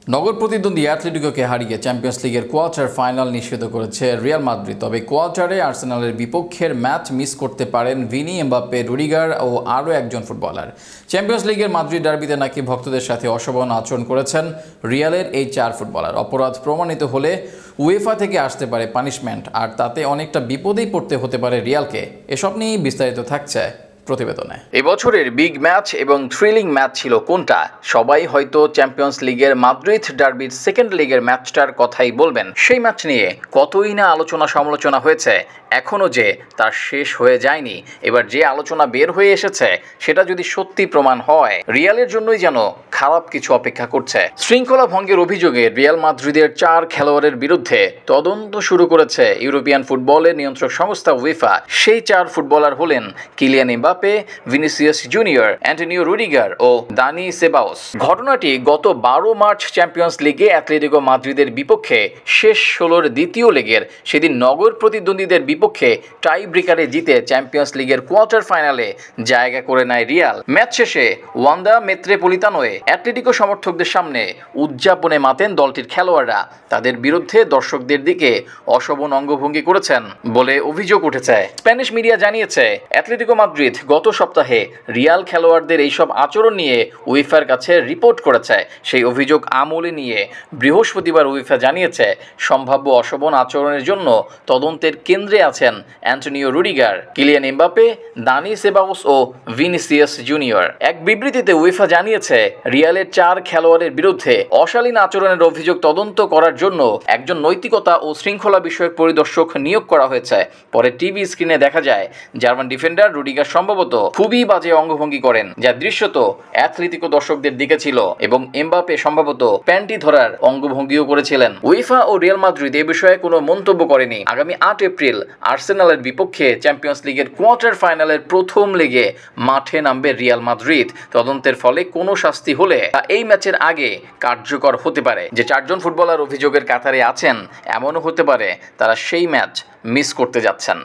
নগর প্রতিদ্বন্দ্বী অ্যাটলেটিকোকে হারিয়ে চ্যাম্পিয়ন্স লিগের কোয়ার্টার ফাইনাল নিশ্চিত করেছে রিয়াল মাদ্রিদ। তবে কোয়ার্টারে আর্সেনালের বিপক্ষের ম্যাচ মিস করতে পারেন ভিনি, এমবাপ্পে, রুডিগার ও আরও একজন ফুটবলার। চ্যাম্পিয়ন্স লিগের মাদ্রিদ ডার্বিতে নাকি ভক্তদের সাথে অশোভন আচরণ করেছেন রিয়ালের এই 4 ফুটবলার। অপরাধ প্রমাণিত হলে উয়েফা থেকে আসতে পারে পানিশমেন্ট, আর তাতে অনেকটা বিপদেই পড়তে হতে পারে রিয়ালকে। এসব নিয়েই বিস্তারিত থাকছে প্রতিবেদনে। এবছরের বিগ ম্যাচ এবং থ্রিলিং ম্যাচ ছিল কোনটা? সবাই হয়তো চ্যাম্পিয়ন্স লিগের মাদ্রিদ ডার্বির সেকেন্ড লিগের ম্যাচটার কথাই বলবেন। সেই ম্যাচ নিয়ে কতই না আলোচনা সমালোচনা হয়েছে, এখনও যে তার শেষ হয়ে যায়নি। এবার যে আলোচনা বের হয়ে এসেছে সেটা যদি সত্যি প্রমাণ হয়, রিয়ালের জন্যই যেন খারাপ কিছু অপেক্ষা করছে। শৃঙ্খলা ভঙ্গের অভিযোগে রিয়াল মাদ্রিদের 4 খেলোয়াড়ের বিরুদ্ধে তদন্ত শুরু করেছে ইউরোপিয়ান ফুটবলের নিয়ন্ত্রক সংস্থা উয়েফা। সেই 4 ফুটবলার হলেন Kylian Mbappe, Vinicius Junior, Antonio Rudiger ও দানি সেবাওস। ঘটনাটি গত 12 মার্চ চ্যাম্পিয়ন্স লিগে অ্যাটলেটিকো মাদ্রিদের বিপক্ষে শেষ 16-র দ্বিতীয় লেগের সেদিন নগর প্রতিদ্বন্দ্বীদের বিপক্ষে টাই ব্রেকারে জিতে চ্যাম্পিয়ন্স লিগের কোয়ার্টার ফাইনালে জায়গা করে নেয় রিয়াল। ম্যাচ শেষে ওয়ান্দা মেত্রোপলিতানোয় অ্যাটলেটিকো সমর্থকদের সামনে উদযাপনে মাতেন দলটির খেলোয়াড়রা। তাদের বিরুদ্ধে দর্শকদের দিকে অশোভন অঙ্গভঙ্গি করেছেন বলে অভিযোগ উঠেছে। স্প্যানিশ মিডিয়া জানিয়েছে, অ্যাটলেটিকো মাদ্রিদ গত সপ্তাহে রিয়াল খেলোয়াড়দের এইসব আচরণ নিয়ে উয়েফার কাছে রিপোর্ট করেছে। সেই অভিযোগ আমলে নিয়ে বৃহস্পতিবার উয়েফা জানিয়েছে, সম্ভাব্য অশোভন আচরণের জন্য তদন্তের কেন্দ্রে আছেন অ্যান্টোনিও রুডিগার, কিলিয়ান এমবাপ্পে, দানি সেবাওস ও ভিনিসিয়াস জুনিয়র। এক বিবৃতিতে উয়েফা জানিয়েছে, রিয়ালের 4 খেলোয়াড়ের বিরুদ্ধে অশালীন আচরণের অভিযোগ তদন্ত করার জন্য একজন নৈতিকতা ও শৃঙ্খলা বিষয়ক পরিদর্শক নিয়োগ করা হয়েছে। পরে টিভি স্ক্রিনে দেখা যায় জার্মান ডিফেন্ডার রুডিগার সম্ভবত খুবই বাজে অঙ্গভঙ্গি করেন, যা দৃশ্যত অ্যাথলেটিকো দর্শকদের দিকে ছিল, এবং এমবাপ্পে সম্ভবত প্যান্টি ধরার অঙ্গভঙ্গিও করেছিলেন। উয়েফা ও রিয়াল মাদ্রিদ এ বিষয়ে কোনো মন্তব্য করেনি। আগামী 8 এপ্রিল আর্সেনালের বিপক্ষে চ্যাম্পিয়ন্স লিগের কোয়ার্টার ফাইনালের প্রথম লেগে মাঠে নামবে রিয়াল মাদ্রিদ। তদন্তের ফলে কোনো শাস্তি হলে তা এই ম্যাচের আগে কার্যকর হতে পারে। যে 4 জন ফুটবলার অভিযোগের কাতারে আছেন, এমনও হতে পারে তারা সেই ম্যাচ মিস করতে যাচ্ছেন।